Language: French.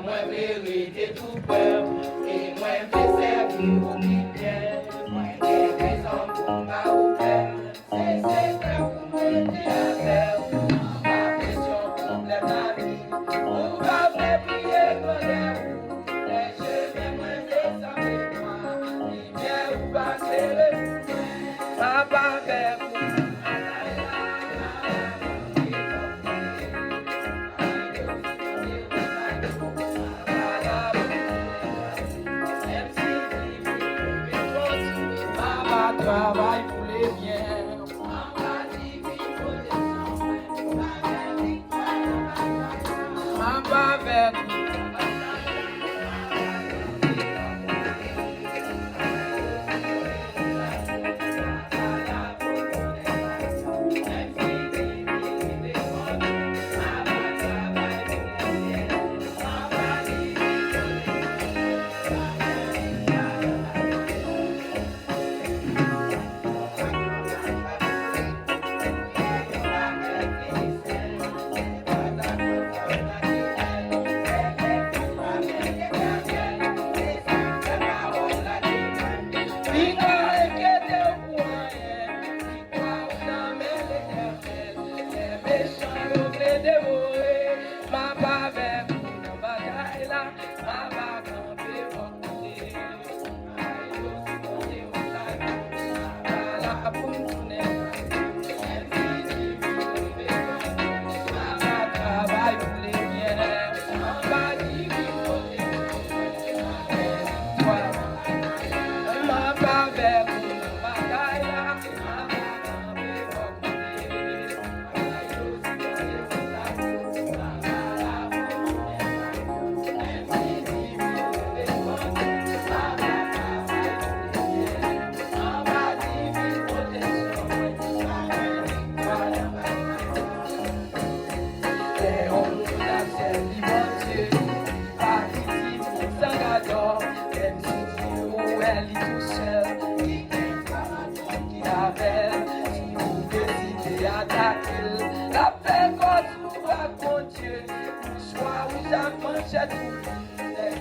moi vérité tout peur, et moi vais servir au milieu, moi j'ai raison pour ma ouvert, c'est vrai pour moi j'ai affaire, ma pression problème la vie, on va faire prier pour les cheveux, moi vais savoir moi, et bien où va serrer, ma bavère. Travail pour les biens. Ma bavette. La paix, God, sous va continuer. Soir où Jacques manchette.